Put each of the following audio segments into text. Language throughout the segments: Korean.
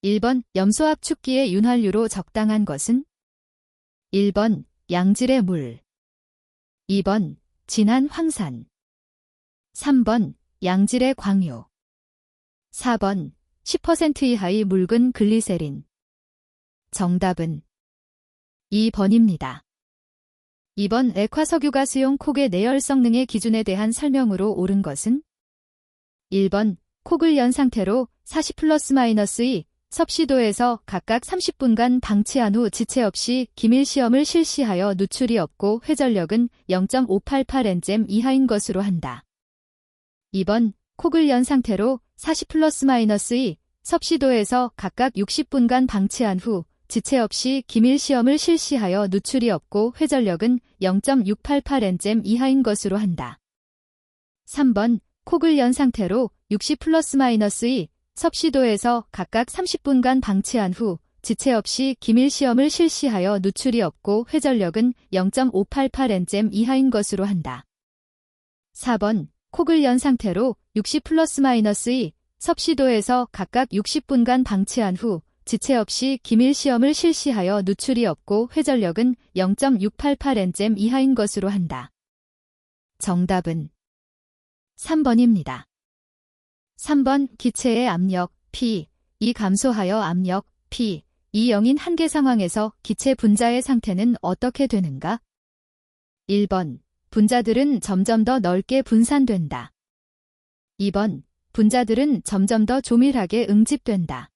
1번 염소압 축기의 윤활유로 적당한 것은? 1번 양질의 물. 2번 진한 황산. 3번 양질의 광유. 4번 10% 이하의 묽은 글리세린. 정답은 2번입니다. 2번 액화석유가스용 콕의 내열 성능의 기준에 대한 설명으로 옳은 것은? 1번 콕을 연 상태로 40+-의 섭씨도에서 각각 30분간 방치한 후 지체 없이 기밀 시험을 실시하여 누출이 없고 회전력은 0.588 Nm 이하인 것으로 한다. 2번 콕을 연 상태로 40+-의 섭씨도에서 각각 60분간 방치한 후 지체 없이 기밀 시험을 실시하여 누출이 없고 회전력은 0.688 Nm 이하인 것으로 한다. 3번 콕을 연 상태로 60+-의 섭씨도에서 각각 30분간 방치한 후 지체 없이 기밀 시험을 실시하여 누출이 없고 회전력은 0.588 Nm 이하인 것으로 한다. 4번 콕을 연 상태로 60+-의 섭씨도에서 각각 60분간 방치한 후 지체 없이 기밀 시험을 실시하여 누출이 없고 회전력은 0.688 Nm 이하인 것으로 한다. 정답은 3번입니다. 3번 기체의 압력 P, 이 감소하여 압력 P, 이 0인 한계 상황에서 기체 분자의 상태는 어떻게 되는가? 1번 분자들은 점점 더 넓게 분산된다. 2번 분자들은 점점 더 조밀하게 응집된다.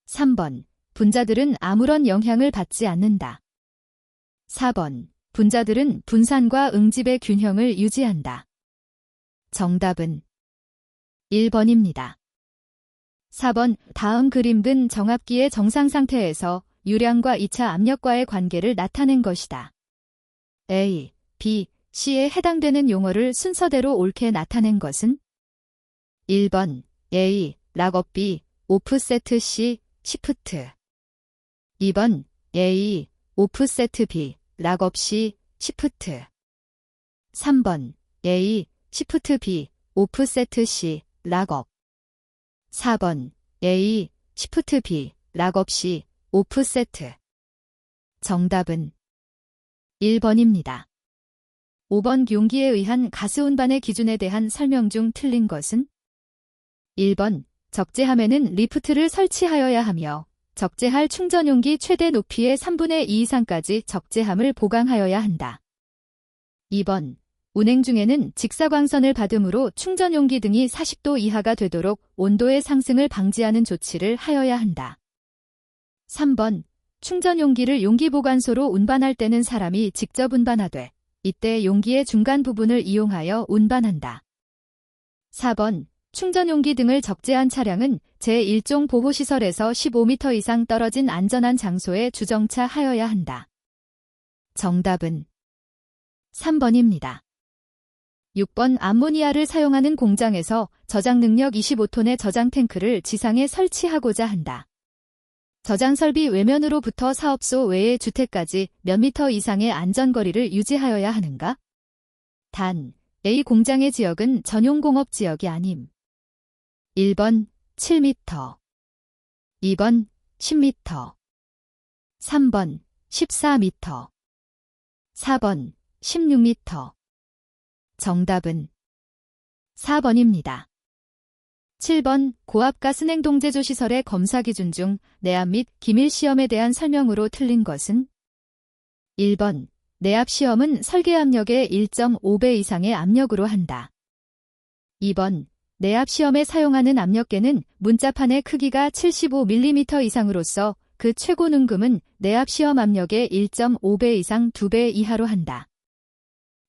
3번 분자들은 아무런 영향을 받지 않는다. 4번 분자들은 분산과 응집의 균형을 유지한다. 정답은 1번입니다. 4번 다음 그림은 정압기의 정상 상태에서 유량과 2차 압력과의 관계를 나타낸 것이다. A, B, C에 해당되는 용어를 순서대로 옳게 나타낸 것은? 1번 A, 락업 B, 오프세트 C, 시프트. 2번 A, 오프세트 B, 락업 C, 시프트. 3번 A, 시프트 B, 오프세트 C, 락업. 4번 A, 시프트 B, 락업 C, 오프세트. 정답은 1번입니다. 5번 용기에 의한 가스 운반의 기준에 대한 설명 중 틀린 것은? 1번 적재함에는 리프트를 설치하여야 하며 적재할 충전용기 최대 높이의 3분의 2 이상까지 적재함을 보강하여야 한다. 2번 운행 중에는 직사광선을 받음으로 충전용기 등이 40도 이하가 되도록 온도의 상승을 방지하는 조치를 하여야 한다. 3번 충전용기를 용기보관소로 운반할 때는 사람이 직접 운반하되 이때 용기의 중간 부분을 이용하여 운반한다. 4번 충전용기 등을 적재한 차량은 제1종 보호시설에서 15m 이상 떨어진 안전한 장소에 주정차하여야 한다. 정답은 3번입니다. 6번 암모니아를 사용하는 공장에서 저장 능력 25톤의 저장 탱크를 지상에 설치하고자 한다. 저장 설비 외면으로부터 사업소 외의 주택까지 몇 미터 이상의 안전거리를 유지하여야 하는가? 단, A 공장의 지역은 전용공업 지역이 아님. 1번 7m, 2번 10m, 3번 14m, 4번 16m. 정답은 4번입니다. 7번 고압가스 냉동제조 시설의 검사 기준 중 내압 및 기밀 시험에 대한 설명으로 틀린 것은? 1번 내압 시험은 설계 압력의 1.5배 이상의 압력으로 한다. 2번 내압 시험에 사용하는 압력계는 문자판의 크기가 75mm 이상으로서 그 최고 능금은 내압 시험 압력의 1.5배 이상 2배 이하로 한다.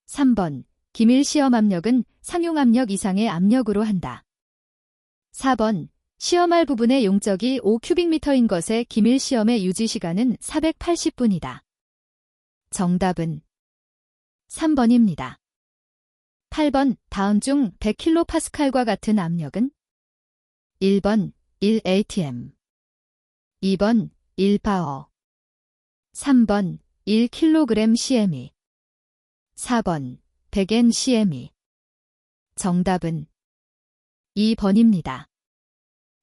3번 기밀 시험 압력은 상용 압력 이상의 압력으로 한다. 4번 시험할 부분의 용적이 5큐빅미터인 것의 기밀 시험의 유지 시간은 480분이다. 정답은 3번입니다. 8번 다음 중 100kPa과 같은 압력은? 1번 1atm, 2번 1바어, 3번 1kg/cm, 4번 100N/cm. 정답은 2번입니다.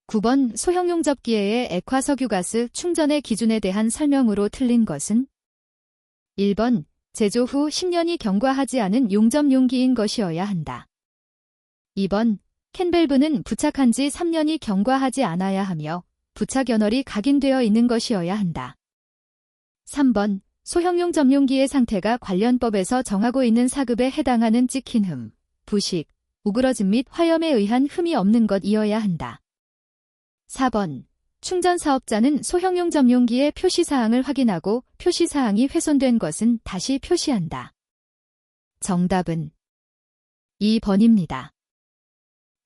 9번 소형용 접기에의 액화석유가스 충전의 기준에 대한 설명으로 틀린 것은 1번 제조 후 10년이 경과하지 않은 용접 용기인 것이어야 한다. 2번 캔밸브는 부착한 지 3년이 경과하지 않아야 하며 부착 연월이 각인되어 있는 것이어야 한다. 3번 소형용 점용기의 상태가 관련법에서 정하고 있는 사급에 해당하는 찍힌 흠, 부식, 우그러짐 및 화염에 의한 흠이 없는 것이어야 한다. 4번 충전 사업자는 소형용 점용기의 표시사항을 확인하고 표시사항이 훼손된 것은 다시 표시한다. 정답은 2번입니다.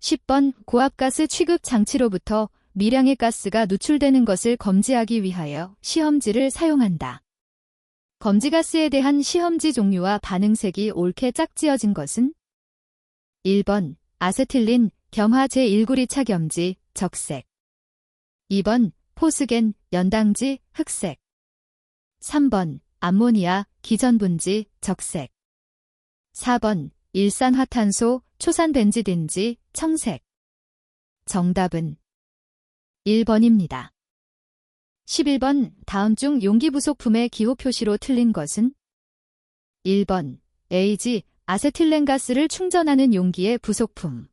10번 고압가스 취급 장치로부터 미량의 가스가 누출되는 것을 검지하기 위하여 시험지를 사용한다. 검지가스에 대한 시험지 종류와 반응색이 옳게 짝지어진 것은 1번 아세틸린 겸하 제1구리차 겸지 적색 2번 포스겐 연당지 흑색 3번 암모니아 기전분지 적색 4번 일산화탄소 초산벤지딘지 청색 정답은 1번입니다. 11번 다음 중 용기 부속품의 기호 표시로 틀린 것은 1번 AG 아세틸렌가스를 충전하는 용기의 부속품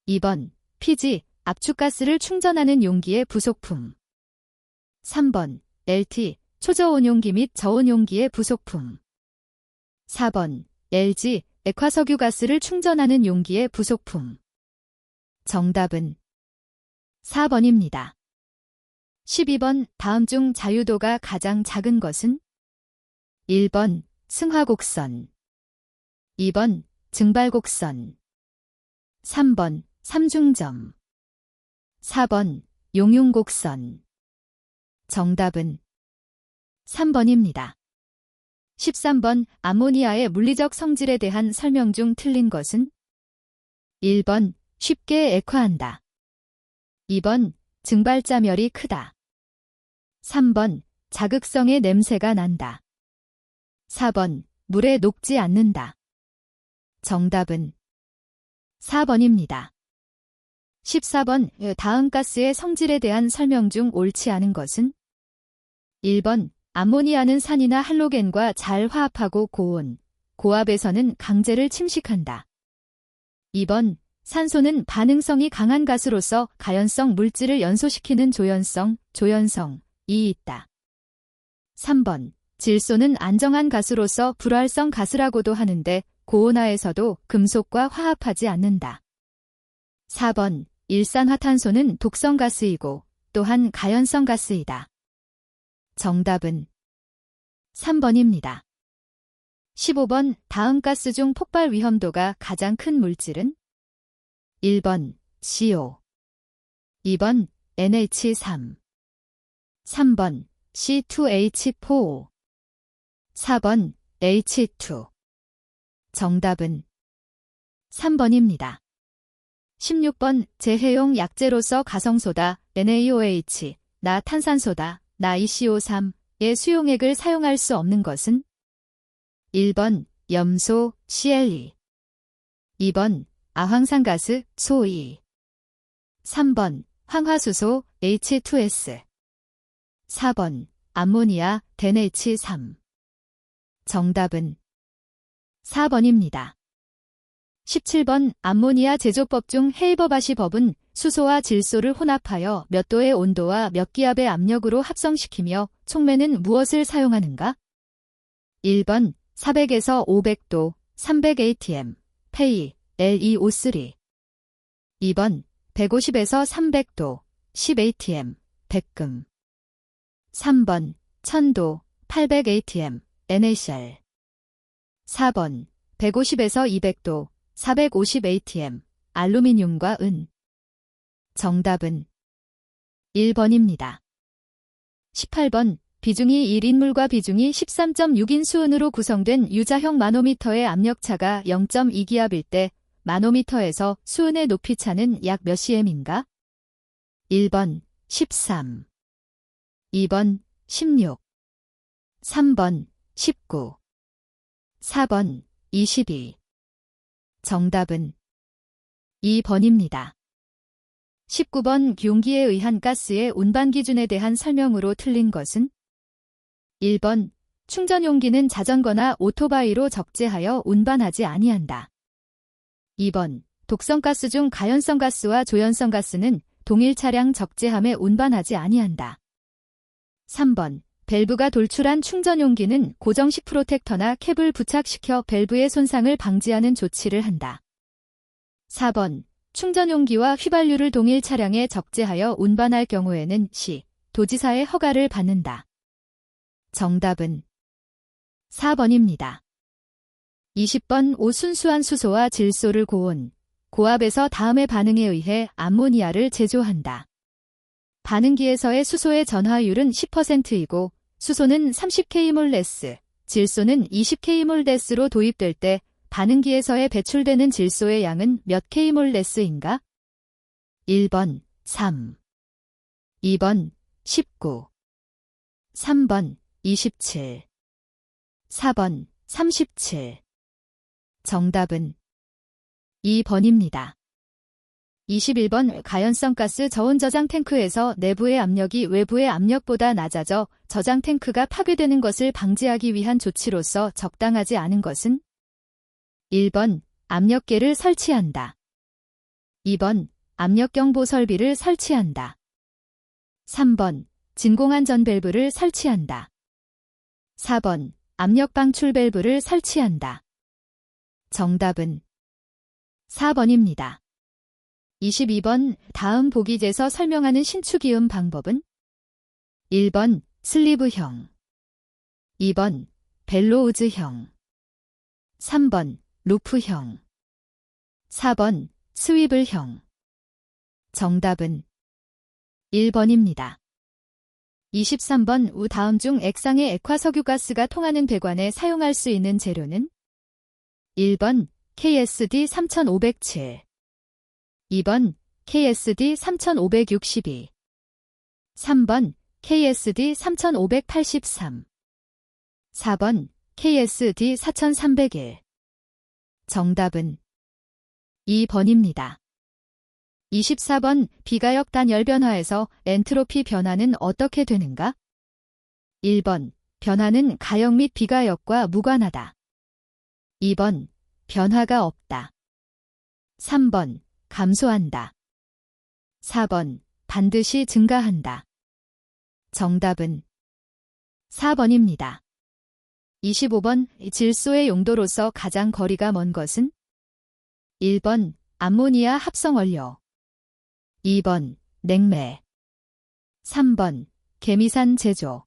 2번 PG 압축가스를 충전하는 용기의 부속품 3번 LT 초저온용기 및 저온용기의 부속품 4번 LG 액화석유가스를 충전하는 용기의 부속품 정답은 4번입니다. 12번 다음 중 자유도가 가장 작은 것은 1번 승화곡선 2번 증발곡선 3번 삼중점 4번 용융곡선 정답은 3번입니다. 13번 암모니아의 물리적 성질에 대한 설명 중 틀린 것은 1번 쉽게 액화한다 2번 증발자멸이 크다 3번 자극성의 냄새가 난다 4번 물에 녹지 않는다 정답은 4번입니다. 14번 다음 가스의 성질에 대한 설명 중 옳지 않은 것은 1번 암모니아는 산이나 할로겐과 잘 화합하고 고온, 고압에서는 강제를 침식한다. 2번 산소는 반응성이 강한 가스로서 가연성 물질을 연소시키는 조연성이 있다. 3번 질소는 안정한 가스로서 불활성 가스라고도 하는데 고온하에서도 금속과 화합하지 않는다. 4번 일산화탄소는 독성 가스이고 또한 가연성 가스이다. 정답은 3번입니다. 15번 다음 가스 중 폭발 위험도가 가장 큰 물질은 1번 CO 2번 NH3 3번 C2H4O 4번 H2 정답은 3번입니다. 16번 재해용 약재로서 가성소다, NaOH, 나 탄산소다, 나 ECO3의 수용액을 사용할 수 없는 것은 1번 염소 CLE 2번 아황산가스 소E 3번 황화수소 H2S 4번 암모니아 덴H3 정답은 4번입니다. 17번 암모니아 제조법 중 헤이버바시 법은 수소와 질소를 혼합하여 몇 도의 온도와 몇 기압의 압력으로 합성시키며 촉매는 무엇을 사용하는가? 1번 400에서 500도 300 atm 페이 LeO3 2번 150에서 300도 10 atm 백금 3번 1000도 800 atm NaCl 4번 150에서 200도 450 atm 알루미늄과 은 정답은 1번입니다. 18번 비중이 1인물과 비중이 13.6인 수은으로 구성된 유자형 마노미터의 압력차가 0.2기압일 때 마노미터에서 수은의 높이차는 약 몇 cm인가? 1번 13 2번 16 3번 19 4번 22 정답은 2번입니다. 19번 용기에 의한 가스의 운반 기준에 대한 설명으로 틀린 것은 1번 충전 용기는 자전거나 오토바이로 적재하여 운반하지 아니한다. 2번 독성가스 중 가연성가스와 조연성가스는 동일 차량 적재함에 운반하지 아니한다. 3번 밸브가 돌출한 충전 용기는 고정식 프로텍터나 캡을 부착시켜 밸브의 손상을 방지하는 조치를 한다. 4번 충전 용기와 휘발유를 동일 차량에 적재하여 운반할 경우에는 시 도지사의 허가를 받는다. 정답은 4번입니다. 20번 오순수한 수소와 질소를 고압에서 다음의 반응에 의해 암모니아를 제조한다. 반응기에서의 수소의 전화율은 10%이고 수소는 30kmol, 질소는 20kmol로 도입될 때 반응기에서의 배출되는 질소의 양은 몇 kmol인가? 1번 3, 2번 19, 3번 27, 4번 37. 정답은 2번입니다. 21번 가연성 가스 저온 저장 탱크에서 내부의 압력이 외부의 압력보다 낮아져 저장 탱크가 파괴되는 것을 방지하기 위한 조치로서 적당하지 않은 것은 1번 압력계를 설치한다. 2번 압력경보 설비를 설치한다. 3번 진공안전 밸브를 설치한다. 4번 압력 방출 밸브를 설치한다. 정답은 4번입니다. 22번 다음 보기에서 설명하는 신축이음 방법은 1번 슬리브형, 2번 벨로우즈형, 3번 루프형, 4번 스위블형. 정답은 1번입니다. 23번 우 다음 중 액상의 액화석유가스가 통하는 배관에 사용할 수 있는 재료는 1번 KSD 3507, 2번 KSD 3562, 3번 KSD 3583, 4번 KSD 4301. 정답은 2번입니다. 24번 비가역 단열 변화에서 엔트로피 변화는 어떻게 되는가? 1번 변화는 가역 및 비가역과 무관하다. 2번 변화가 없다. 3번 감소한다. 4번 반드시 증가한다. 정답은 4번입니다. 25번 질소의 용도로서 가장 거리가 먼 것은 1번 암모니아 합성원료, 2번 냉매, 3번 개미산 제조,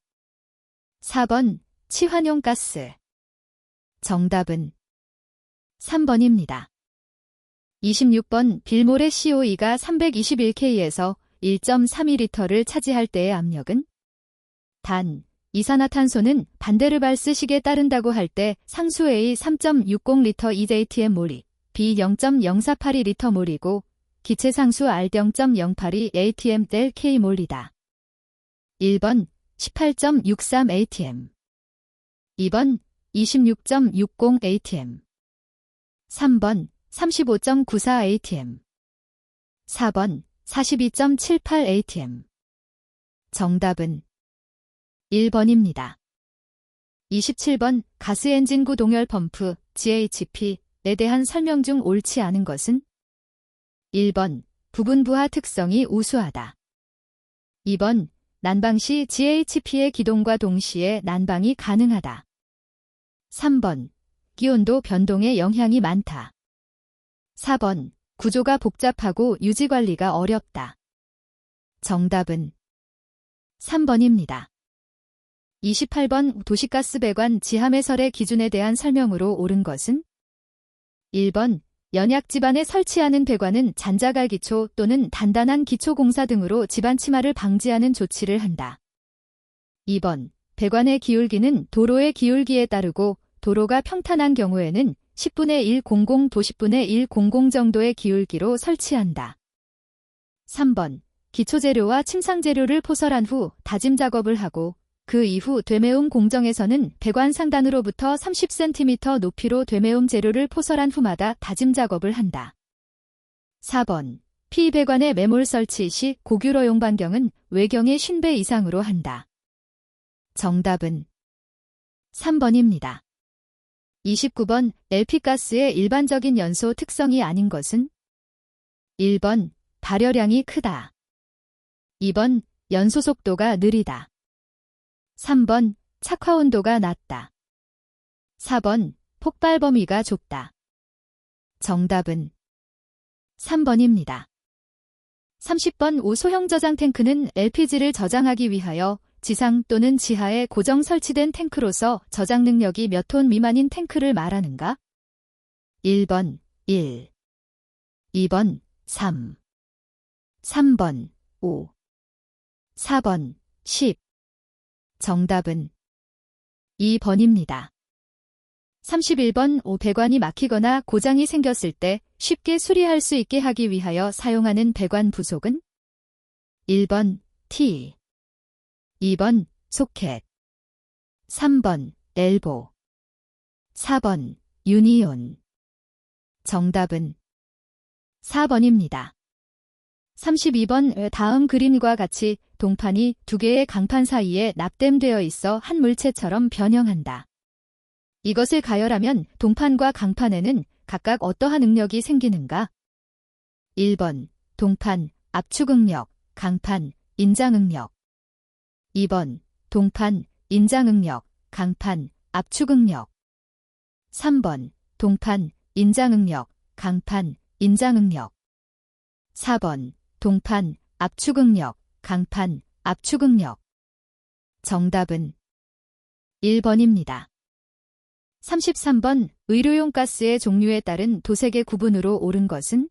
4번 치환용가스. 정답은 3번입니다. 26번 빌몰의 COE가 321K에서 1.32L를 차지할 때의 압력은 단 이산화탄소는 반데르발스식에 따른다고 할 때 상수 A 3.60L EJTM/몰이, B 0.0482L/몰이고 기체 상수 R 0.082 ATM/K/몰이다. 1번 18.63 ATM, 2번 26.60 ATM, 3번 35.94 ATM, 4번 42.78 ATM. 정답은 1번입니다. 27번 가스엔진구 동열 펌프 GHP에 대한 설명 중 옳지 않은 것은 1번 부분부하 특성이 우수하다. 2번 난방 시 GHP의 기동과 동시에 난방이 가능하다. 3번 기온도 변동에 영향이 많다. 4번 구조가 복잡하고 유지관리가 어렵다. 정답은 3번입니다. 28번 도시가스 배관 지하매설의 기준에 대한 설명으로 옳은 것은 1번 연약 집안에 설치하는 배관은 잔자갈 기초 또는 단단한 기초 공사 등으로 집안 침하를 방지하는 조치를 한다. 2번 배관의 기울기는 도로의 기울기에 따르고 도로가 평탄한 경우에는 10분의 100 도 10분의 100 정도의 기울기로 설치한다. 3번 기초재료와 침상재료를 포설한 후 다짐 작업을 하고 그 이후 되매움 공정에서는 배관 상단으로부터 30cm 높이로 되매움 재료를 포설한 후마다 다짐 작업을 한다. 4번 P200관의 매몰 설치 시 고규로용 반경은 외경의 50배 이상으로 한다. 정답은 3번입니다. 29번 LP가스의 일반적인 연소 특성이 아닌 것은 1번 발열량이 크다. 2번 연소 속도가 느리다. 3번 착화 온도가 낮다. 4번 폭발 범위가 좁다. 정답은 3번입니다. 30번 소형 저장 탱크는 LPG를 저장하기 위하여 지상 또는 지하에 고정 설치된 탱크로서 저장 능력이 몇 톤 미만인 탱크를 말하는가? 1번 1, 2번 3, 3번 5, 4번 10. 정답은 2번입니다. 31번 배관이 막히거나 고장이 생겼을 때 쉽게 수리할 수 있게 하기 위하여 사용하는 배관 부속은 1번 T, 2번 소켓, 3번 엘보, 4번 유니온. 정답은 4번입니다. 32번 다음 그림과 같이 동판이 두 개의 강판 사이에 납땜되어 있어 한 물체처럼 변형한다. 이것을 가열하면 동판과 강판에는 각각 어떠한 응력이 생기는가? 1번 동판 압축응력, 강판 인장응력. 2번 동판 인장응력, 강판 압축응력. 3번 동판 인장응력, 강판 인장응력. 4번 동판 압축응력, 강판 압축응력. 정답은 1번입니다. 33번 의료용 가스의 종류에 따른 도색의 구분으로 옳은 것은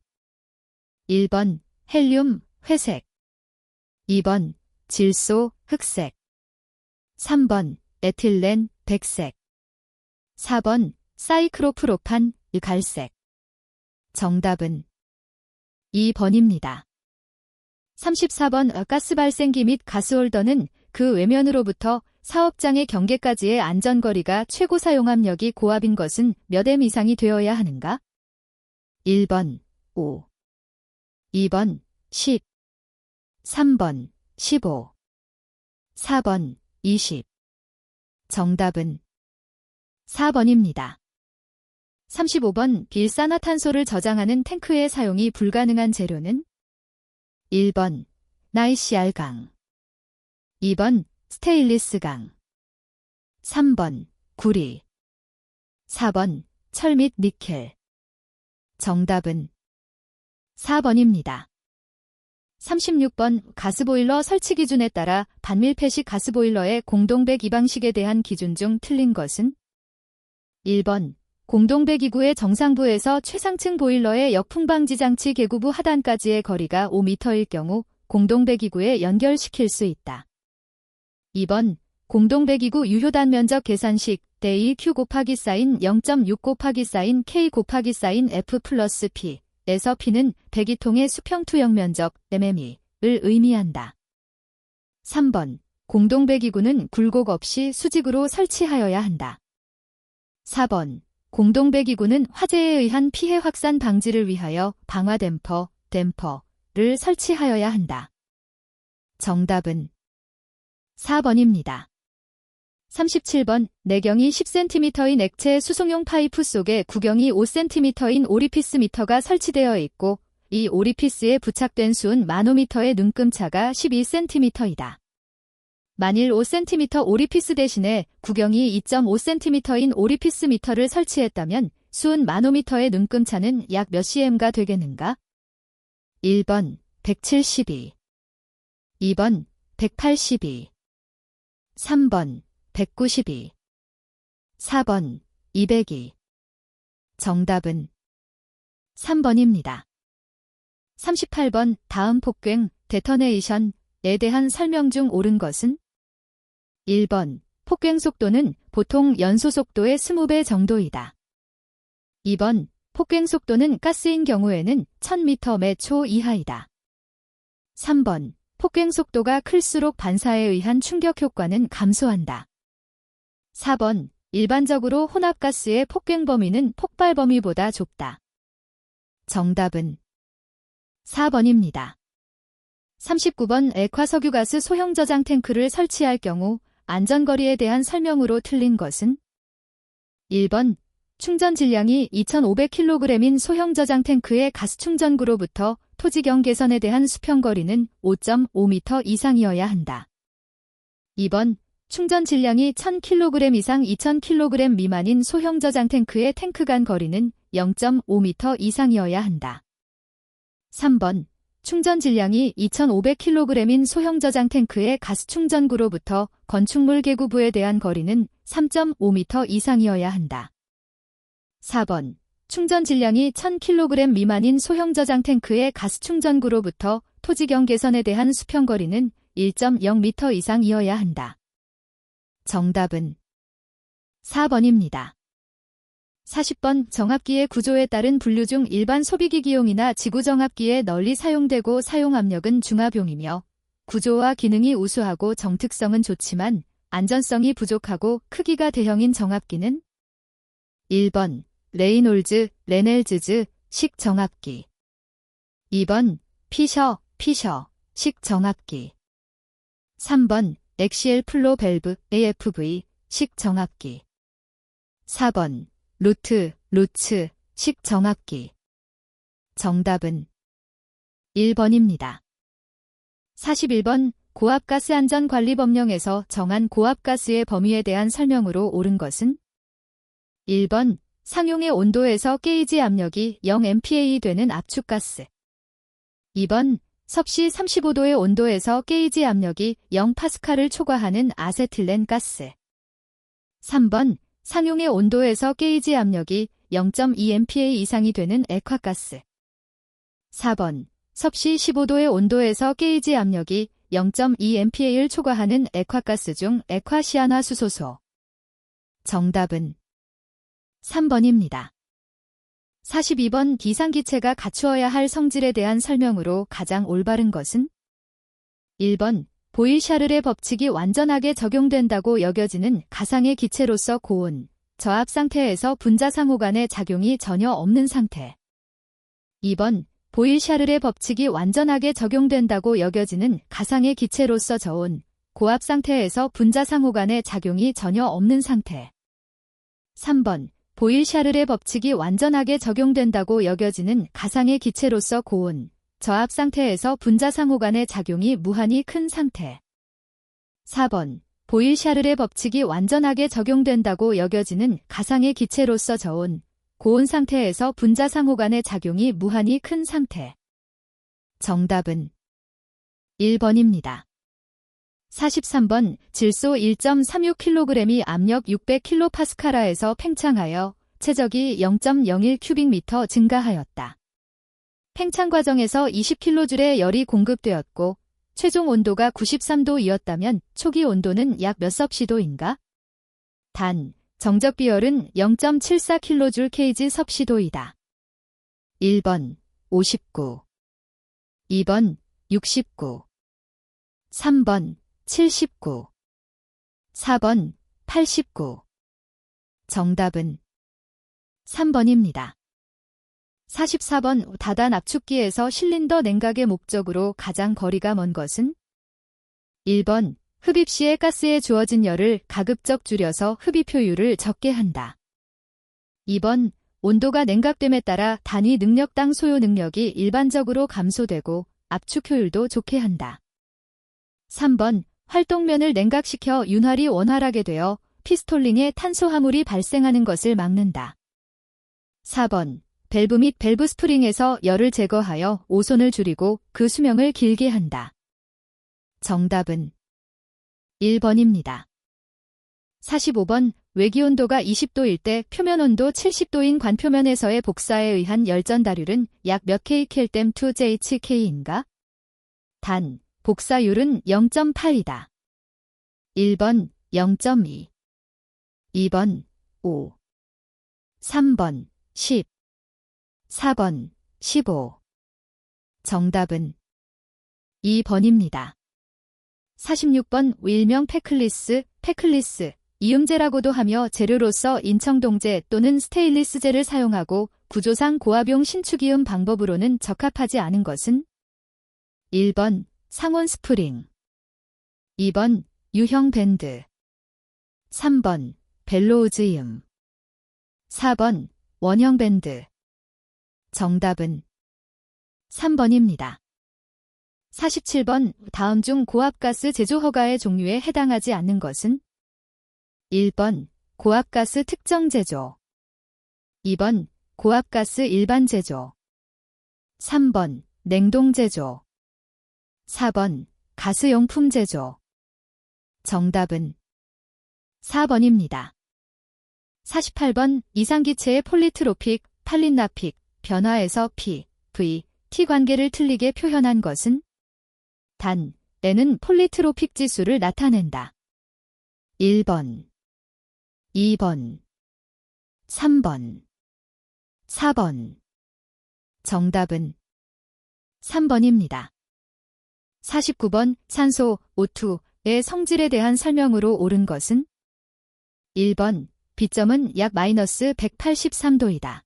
1번 헬륨 회색, 2번 질소 흑색, 3번 에틸렌 백색, 4번 사이크로프로판 갈색. 정답은 2번입니다. 34번 가스 발생기 및 가스홀더는 그 외면으로부터 사업장의 경계까지의 안전거리가 최고 사용압력이 고압인 것은 몇 M 이상이 되어야 하는가? 1번 5, 2번 10, 3번 15, 4번 20. 정답은 4번입니다. 35번 일산화탄소를 저장하는 탱크의 사용이 불가능한 재료는 1번 나이시알강, 2번 스테인리스강, 3번 구리, 4번 철 및 니켈. 정답은 4번입니다. 36번 가스보일러 설치 기준에 따라 반밀폐식 가스보일러의 공동배기 방식에 대한 기준 중 틀린 것은 1번 공동배기구의 정상부에서 최상층 보일러의 역풍방지 장치 개구부 하단까지의 거리가 5m일 경우 공동배기구에 연결시킬 수 있다. 2번 공동배기구 유효단 면적 계산식 대2 Q 곱하기 사인 0.6 곱하기 사인 K 곱하기 사인 F 플러스 P 에서 P는 배기통의 수평 투영 면적 mm을 의미한다. 3번 공동배기구는 굴곡 없이 수직으로 설치하여야 한다. 4번 공동배기구는 화재에 의한 피해 확산 방지를 위하여 방화 댐퍼를 설치하여야 한다. 정답은 4번입니다. 37번 내경이 10cm인 액체 수송용 파이프 속에 구경이 5cm인 오리피스 미터가 설치되어 있고 이 오리피스에 부착된 수은 마노미터의 눈금차가 12cm이다. 만일 5cm 오리피스 대신에 구경이 2.5cm인 오리피스 미터를 설치했다면 수은 마노미터의 눈금차는 약 몇 cm가 되겠는가? 1번 172, 2번 182, 3번 192, 4번 202. 정답은 3번입니다. 38번 다음 폭괭 데터네이션에 대한 설명 중 옳은 것은 1번 폭괭 속도는 보통 연소 속도의 20배 정도이다. 2번 폭괭 속도는 가스인 경우에는 1000m 매 초 이하이다. 3번 폭괭 속도가 클수록 반사에 의한 충격 효과는 감소한다. 4번 일반적으로 혼합가스의 폭괭 범위는 폭발 범위보다 좁다. 정답은 4번입니다. 39번 액화석유가스 소형 저장 탱크를 설치할 경우 안전거리에 대한 설명으로 틀린 것은? 1번 충전 질량이 2,500kg인 소형 저장 탱크의 가스 충전구로부터 토지경 개선에 대한 수평거리는 5.5m 이상이어야 한다. 2번 충전 질량이 1,000kg 이상 2,000kg 미만인 소형 저장 탱크의 탱크 간 거리는 0.5m 이상이어야 한다. 3번 충전 질량이 2,500kg인 소형 저장 탱크의 가스 충전구로부터 건축물 개구부에 대한 거리는 3.5m 이상이어야 한다. 4번 충전 질량이 1,000kg 미만인 소형 저장 탱크의 가스 충전구로부터 토지경 개선에 대한 수평거리는 1.0m 이상이어야 한다. 정답은 4번입니다. 40번 정압기의 구조에 따른 분류 중 일반 소비기기용이나 지구정압기에 널리 사용되고 사용압력은 중압용이며 구조와 기능이 우수하고 정특성은 좋지만 안전성이 부족하고 크기가 대형인 정압기는? 1번 레이놀즈, 레넬즈즈 식 정압기 2번 피셔 식 정압기 3번 엑시엘 플로 밸브 AFV 식 정압기 4번 루츠 식 정압기 정답은 1번입니다. 41번 고압가스안전관리법령에서 정한 고압가스의 범위에 대한 설명으로 옳은 것은? 1번 상용의 온도에서 게이지 압력이 0MPa 되는 압축가스 2번 섭씨 35도의 온도에서 게이지 압력이 0파스칼을 초과하는 아세틸렌 가스 3번 상용의 온도에서 게이지 압력이 0.2MPa 이상이 되는 액화가스 4번 섭씨 15도의 온도에서 게이지 압력이 0.2MPa를 초과하는 액화가스 중 액화시안화수소소 정답은 3번입니다. 42번 기상기체가 갖추어야 할 성질에 대한 설명으로 가장 올바른 것은? 1번 보일-샤를의 법칙이 완전하게 적용된다고 여겨지는 가상의 기체로서 고온, 저압 상태에서 분자상호 간의 작용이 전혀 없는 상태. 2번 보일-샤를의 법칙이 완전하게 적용된다고 여겨지는 가상의 기체로서 저온, 고압 상태에서 분자상호 간의 작용이 전혀 없는 상태. 3번 보일-샤를의 법칙이 완전하게 적용된다고 여겨지는 가상의 기체로서 고온, 저압 상태에서 분자상호 간의 작용이 무한히 큰 상태. 4번 보일-샤를의 법칙이 완전하게 적용된다고 여겨지는 가상의 기체로서 저온, 고온 상태에서 분자상호 간의 작용이 무한히 큰 상태. 정답은 1번입니다. 43번 질소 1.36kg이 압력 600kPa에서 팽창하여 체적이 0.01 큐빅미터 증가하였다. 팽창 과정에서 20kJ의 열이 공급되었고 최종 온도가 93도이었다면 초기 온도는 약 몇 섭씨도인가? 단, 정적 비열은 0.74kJ 섭씨도이다. 1번 59 2번 69 3번 79 4번 89 정답은 3번입니다. 44번 다단 압축기에서 실린더 냉각의 목적으로 가장 거리가 먼 것은? 1번 흡입 시에 가스에 주어진 열을 가급적 줄여서 흡입 효율을 적게 한다. 2번 온도가 냉각됨에 따라 단위 능력당 소요 능력이 일반적으로 감소되고 압축 효율도 좋게 한다. 3번 활동면을 냉각시켜 윤활이 원활하게 되어 피스톨링의 탄소화물이 발생하는 것을 막는다. 4번 밸브 및 밸브 스프링에서 열을 제거하여 오손을 줄이고 그 수명을 길게 한다. 정답은 1번입니다. 45번 외기온도가 20도일 때 표면온도 70도인 관표면에서의 복사에 의한 열전다률은 약 몇 kcal/JHK인가? 단, 복사율은 0.8이다. 1번 0.2 2번 5 3번 10 4번 15 정답은 2번입니다. 46번 일명 페클리스, 이음제라고도 하며 재료로서 인청동제 또는 스테인리스제를 사용하고 구조상 고압용 신축이음 방법으로는 적합하지 않은 것은 1번 상온 스프링, 2번 유형 밴드, 3번 벨로우즈이음, 4번 원형 밴드. 정답은 3번입니다. 47번 다음 중 고압가스 제조 허가의 종류에 해당하지 않는 것은 1번 고압가스 특정 제조, 2번 고압가스 일반 제조, 3번 냉동 제조, 4번 가스용품 제조. 정답은 4번입니다. 48번 이상기체의 폴리트로픽, 팔린라픽, 변화에서 P, V, T 관계를 틀리게 표현한 것은 단, N은 폴리트로픽 지수를 나타낸다. 1번, 2번, 3번, 4번. 정답은 3번입니다. 49번 산소, O2의 성질에 대한 설명으로 옳은 것은 1번 B점은 약 마이너스 183도이다.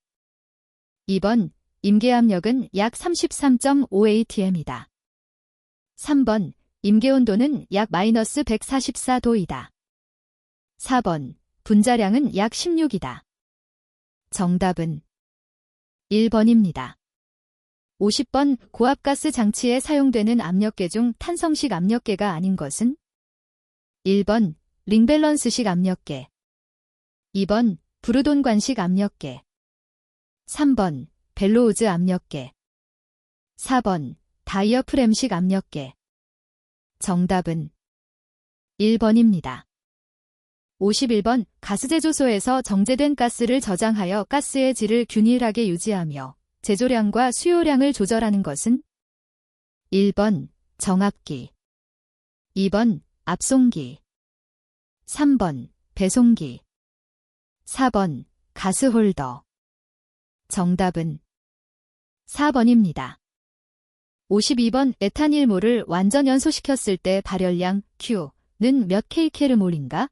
2번 임계압력은 약 33.5 atm이다. 3번 임계온도는 약 마이너스 144도이다. 4번 분자량은 약 16이다. 정답은 1번입니다. 50번 고압가스 장치에 사용되는 압력계 중 탄성식 압력계가 아닌 것은 1번 링밸런스식 압력계, 2번 브루돈관식 압력계, 3번 벨로우즈 압력계, 4번 다이어프램식 압력계. 정답은 1번입니다. 51번 가스제조소에서 정제된 가스를 저장하여 가스의 질을 균일하게 유지하며 제조량과 수요량을 조절하는 것은 1번 정압기, 2번 압송기, 3번 배송기, 4번 가스홀더. 정답은 4번입니다. 52번 에탄일몰을 완전 연소시켰을 때 발열량 Q는 몇 kcal/몰인가?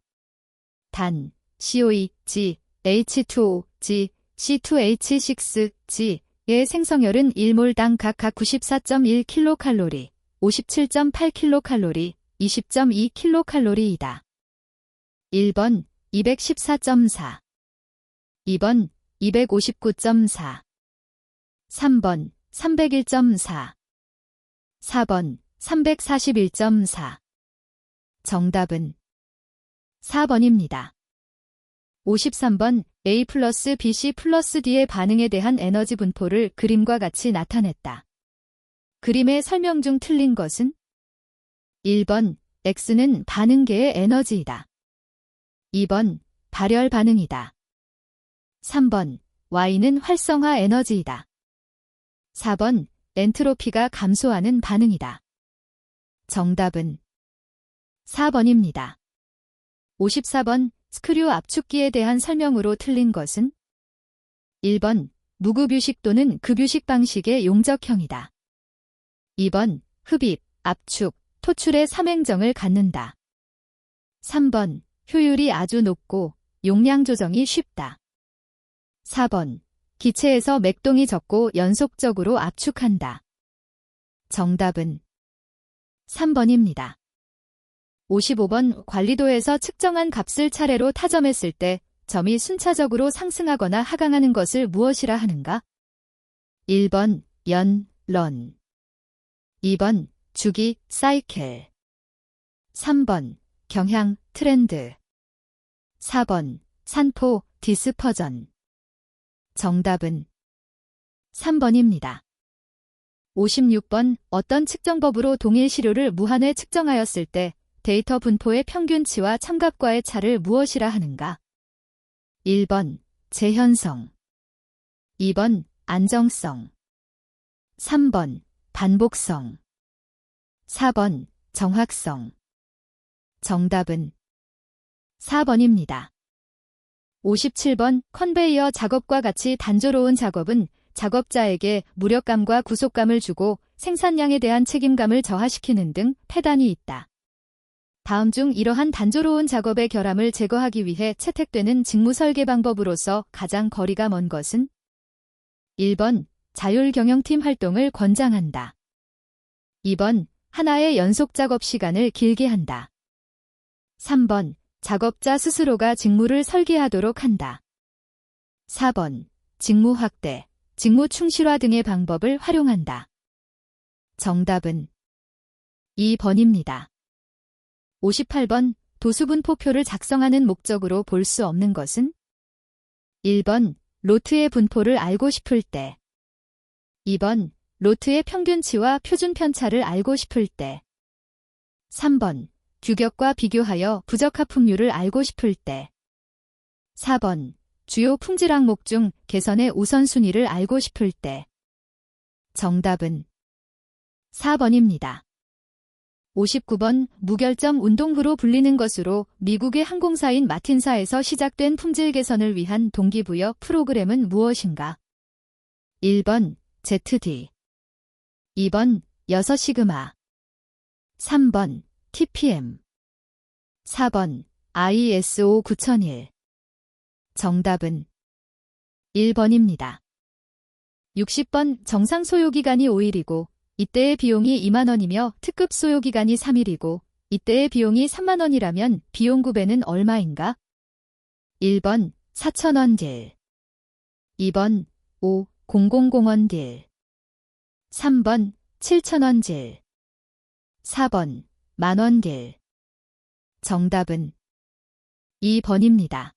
단, COE, G, H2O, G, C2H6, G의 생성열은 1몰당 각 94.1kcal, 57.8kcal, 20.2kcal이다. 1번 214.4, 2번 259.4, 3번 301.4, 4번 341.4. 정답은 4번입니다. 53번 A 플러스 BC 플러스 D의 반응에 대한 에너지 분포를 그림과 같이 나타냈다. 그림의 설명 중 틀린 것은 1번 X는 반응계의 에너지이다. 2번 발열 반응이다. 3번 Y는 활성화 에너지이다. 4번 엔트로피가 감소하는 반응이다. 정답은 4번입니다. 54번 스크류 압축기에 대한 설명으로 틀린 것은 1번 무급유식 또는 급유식 방식의 용적형이다. 2번 흡입, 압축, 토출의 삼행정을 갖는다. 3번 효율이 아주 높고 용량 조정이 쉽다. 4번 기체에서 맥동이 적고 연속적으로 압축한다. 정답은 3번입니다. 55번 관리도에서 측정한 값을 차례로 타점했을 때 점이 순차적으로 상승하거나 하강하는 것을 무엇이라 하는가? 1번 연, 런, 2번 주기, 사이클, 3번 경향, 트렌드, 4번 산포, 디스퍼전. 정답은 3번입니다. 56번 어떤 측정법으로 동일 시료를 무한회 측정하였을 때 데이터 분포의 평균치와 참값과의 차를 무엇이라 하는가? 1번 재현성, 2번 안정성, 3번 반복성, 4번 정확성. 정답은 4번입니다. 57번 컨베이어 작업과 같이 단조로운 작업은 작업자에게 무력감과 구속감을 주고 생산량에 대한 책임감을 저하시키는 등 폐단이 있다. 다음 중 이러한 단조로운 작업의 결함을 제거하기 위해 채택되는 직무 설계 방법으로서 가장 거리가 먼 것은 1번 자율경영팀 활동을 권장한다. 2번 하나의 연속 작업 시간을 길게 한다. 3번 작업자 스스로가 직무를 설계하도록 한다. 4번 직무 확대, 직무 충실화 등의 방법을 활용한다. 정답은 2번입니다. 58번 도수분포표를 작성하는 목적으로 볼 수 없는 것은? 1번 로트의 분포를 알고 싶을 때. 2번 로트의 평균치와 표준 편차를 알고 싶을 때. 3번 규격과 비교하여 부적 하품률을 알고 싶을 때. 4번 주요 품질 항목 중 개선의 우선순위를 알고 싶을 때. 정답은 4번입니다. 59번 무결점 운동부로 불리는 것으로 미국의 항공사인 마틴사에서 시작된 품질 개선을 위한 동기부여 프로그램은 무엇인가? 1번 ZD 2번 6시그마 3번 TPM 4번 ISO 9001 정답은 1번입니다. 60번 정상 소요기간이 5일이고 이때의 비용이 2만원이며 특급 소요기간이 3일이고 이때의 비용이 3만원이라면 비용 구배는 얼마인가? 1번 4,000원 딜 2번 5,000원 딜 3번 7,000원 딜 4번 만원 딜 정답은 2번입니다.